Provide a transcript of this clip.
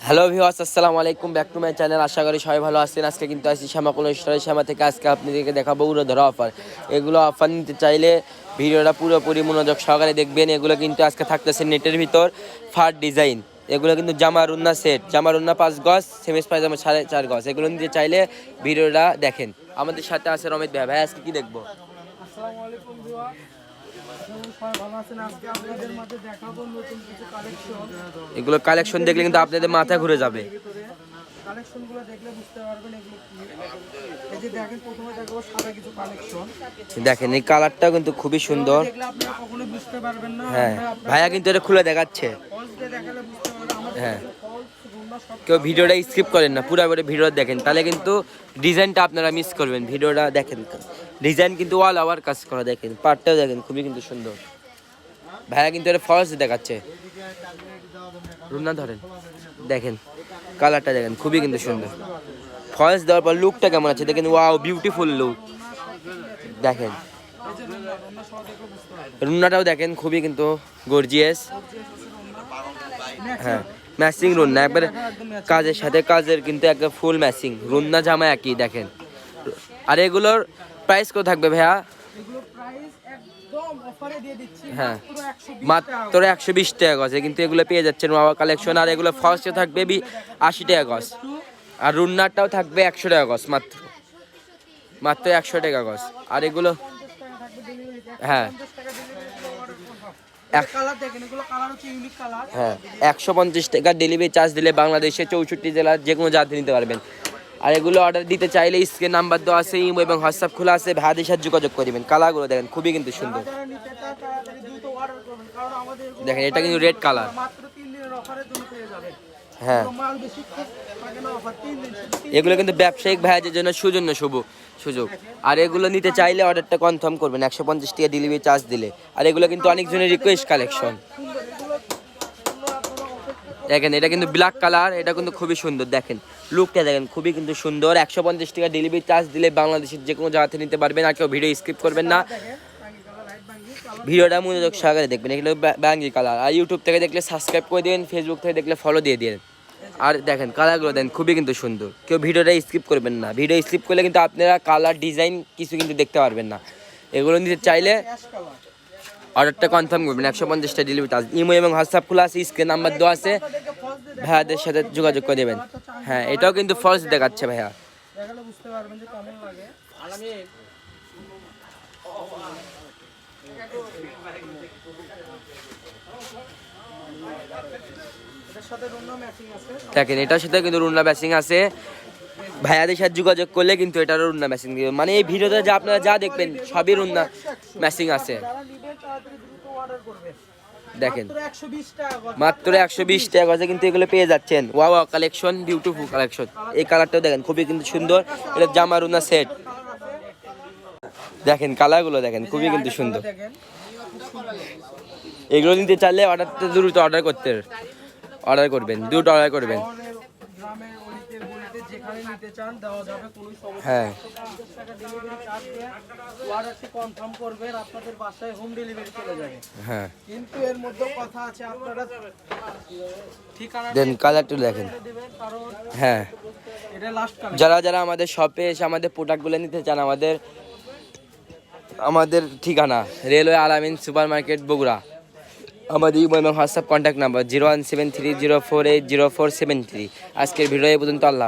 Hello viewers, আসসালামু আলাইকুম, back to my channel. আশা করি সবাই ভালো আছেন। আজকে কিন্তু আসি শ্যামা কলেশ্বরের শ্যামা থেকে। আজকে আপনাদেরকে দেখাবো উড়োধরা অফার। এগুলো অফার নিতে চাইলে ভিডিওটা পুরোপুরি মনোযোগ সহকারে দেখবেন। এগুলো কিন্তু আজকে থাকতেছে নেটের ভিতর ফার ডিজাইন। এগুলো কিন্তু জামার উন্না সেট, জামার উন্না 5 গজ, সেমিস পায়জামা 4.5 গজ। এগুলো নিতে চাইলে ভিডিওটা দেখেন। আমাদের সাথে আছে রমিত ভাই। ভাই আজকে কি দেখবো? আসসালামু আলাইকুম ভিউয়ার্স, সবাই ভালো আছেন। আজকে আপনাদের মাঝে দেখাবো নতুন কিছু কালেকশন। এগুলো কালেকশন দেখলে কিন্তু আপনাদের মাথা ঘুরে যাবে। কালেকশনগুলো দেখলে বুঝতে পারবেন এগুলো কি। এই যে দেখেন, প্রথমে দেখাবো সাদা কিছু কালেকশন। দেখেন এই কালারটাও কিন্তু খুবই সুন্দর। দেখলে আপনারা কখনো বুঝতে পারবেন না। হ্যাঁ, ভাইয়া কিন্তু এটা খুলে দেখাচ্ছে। ফলস দিয়ে দেখালে বুঝতে পারবেন। আমাদের হ্যাঁ, ফলস রুমা সব কেউ ভিডিওটা স্কিপ করেন না, পুরোপুরি ভিডিও দেখেন, তাহলে কিন্তু ডিজাইনটা আপনারা মিস করবেন। ভিডিওটা দেখেন, ডিজাইন কিন্তু অল ওভার কাজ করা। দেখেন পার্টটাও দেখেন, খুবই কিন্তু সুন্দর। ভাইয়া কিন্তু এটা ফলস দেখাচ্ছে। রুনা ধরেন, দেখেন কালারটা দেখেন, খুবই কিন্তু সুন্দর। ফলস দেওয়ার পর লুকটা কেমন আছে দেখেন। Wow, beautiful look. দেখেন রুনাটাও দেখেন, খুবই কিন্তু গর্জিয়াস। হ্যাঁ, ম্যাচিং রুন্না একবারে কাজের সাথে কাজের কিন্তু একটা ফুল ম্যাচিং রুন্না জামা একই। দেখেন, আর এগুলোর প্রাইস কত থাকবে ভাইয়া? এগুলো প্রাইস একদম অফারে দিয়ে দিচ্ছি। হ্যাঁ, মাত্র 120 মাত্র 120 টাকা গজ। কিন্তু এগুলো পেয়ে যাচ্ছেন ওয়াও কালেকশন। আর এগুলো ফার্স্টে থাকবে 80 টাকা গজ, আর রুন্নারটাও থাকবে 100 টাকা গজ। মাত্র মাত্র 100 টাকা গজ। আর এগুলো হ্যাঁ কালার দেখেন, এগুলো কালার হচ্ছে ইউনিক কালার। হ্যাঁ, 150 টাকা ডেলিভারি চার্জ দিলে বাংলাদেশে 64 জেলার যে কোনো জাতি নিতে পারবেন। আর এগুলো অর্ডার দিতে চাইলে স্ক্রিন নাম্বার দেওয়া আছে, ইমো এবং হোয়াটসঅ্যাপ খোলা আছে। ভাইয়াদের সাথে যোগাযোগ করে দেবেন। কালারগুলো দেখেন, খুবই কিন্তু সুন্দর। যারা নিতে চায় তাড়াতাড়ি দ্রুত অর্ডার করবেন, কারণ আমাদের এগুলো দেখেন এটা কিন্তু রেড কালার। মাত্র 3 দিনের অফারের জন্য পেয়ে যাবেন। হ্যাঁ, মাল বেশি থাকে না, অফার 3 দিন শুধু। এগুলো কিন্তু ব্যবসায়িক ভাইয়াদের জন্য সুযোগ। আর এগুলো নিতে চাইলে অর্ডারটা কনফার্ম করবেন 150 টাকা ডেলিভারি চার্জ দিলে। আর এগুলো কিন্তু অনেকজনের রিকোয়েস্ট কালেকশন। সুন্দর, এগুলো জন্য আপনারা অপেক্ষা দেখেন এটা কিন্তু ব্ল্যাক কালার, এটা কিন্তু খুবই সুন্দর। দেখেন লুকটা দেখেন, খুবই কিন্তু সুন্দর। 150 টাকা ডেলিভারি চার্জ দিলে বাংলাদেশের যে কোনো জায়গাতে নিতে পারবেন। আর কেউ ভিডিও স্কিপ করবেন না, দেখেন বাঙ্গি কালার, লাইট বাঙ্গি কালার। ভিডিওটা মনোযোগ সহকারে দেখবেন। এগুলো ব্যাঙ্গি কালার। আর ইউটিউব থেকে দেখলে সাবস্ক্রাইব করে দিন, ফেসবুক থেকে দেখলে ফলো দিয়ে দিন। আর দেখেন কালারগুলো দেন, খুবই কিন্তু সুন্দর। কেউ ভিডিওটা স্কিপ করবেন না। ভিডিও স্কিপ করলে কিন্তু আপনারা কালার ডিজাইন কিছু কিন্তু দেখতে পারবেন না। এগুলো নিতে চাইলে অ্যাশ কালার। অর্ডারটা কনফার্ম করবেন। 150 টাকা ডেলিভারি চার্জ। ইমো এবং হোয়াটসঅ্যাপ খোলা আছে, স্ক্রিন নাম্বার দেওয়া আছে। আপনাদেরকে ফলস দিয়ে ভাইয়াদের সাথে যোগাযোগ করে দেবেন। হ্যাঁ, এটাও কিন্তু ফলস দেখাচ্ছে ভাইয়া। দেখালে বুঝতে পারবেন যে কেমন লাগে। এটার সাথে রুন্না ম্যাচিং আছে। দেখেন এটার সাথে কিন্তু রুন্না ম্যাচিং আছে। ভাইয়াদের সাথে যোগাযোগ করলে কিন্তু এটারও রুন্না ম্যাচিং দিবে। মানে এই ভিডিওতে যা আপনারা যা দেখবেন সবই রুন্না ম্যাচিং আছে। যারা নিবেন তাড়াতাড়ি দ্রুত অর্ডার করবেন। দেখেন মাত্র 120 টাকা গজ। মাত্র 120 টাকা গজে কিন্তু এগুলো পেয়ে যাচ্ছেন। Wow collection, beautiful collection. এই কালারটাও দেখেন, খুবই কিন্তু সুন্দর। এটা জামা রুনা সেট। দেখেন কালারগুলো দেখেন, খুবই কিন্তু সুন্দর। দেখেন এগুলো নিতে চাইলে অর্ডারটা দ্রুত অর্ডার করবেন, দ্রুত অর্ডার করবেন। শহরের, গ্রামের, অলিতে গলিতে যেখানে নিতে চান দেওয়া যাবে, কোনো সমস্যা হ্যাঁ। নেই। 150 টাকা ডেলিভারি চার্জ দিয়ে অর্ডারটি কনফার্ম করবেন, আপনাদের বাসায় হোম ডেলিভারি চলে যাবে। হ্যাঁ, কিন্তু এর মধ্যে কথা আছে, আপনারা ঠিকানা দেন কালারটা দেখেন। দিবেন, কারণ হ্যাঁ, এটা লাস্ট কালেকশন। যারা আমাদের শপে এসে আমাদের প্রোডাক্টগুলো নিতে চান, আমাদের ঠিকানা রেলওয়ে আলামিন সুপার মার্কেট, বগুড়া। আমাদের ইমো এবং হোয়াটসঅ্যাপ কন্ট্যাক্ট নাম্বার 01730480473। আজকের ভিডিও এই পর্যন্ত। আল্লাহ।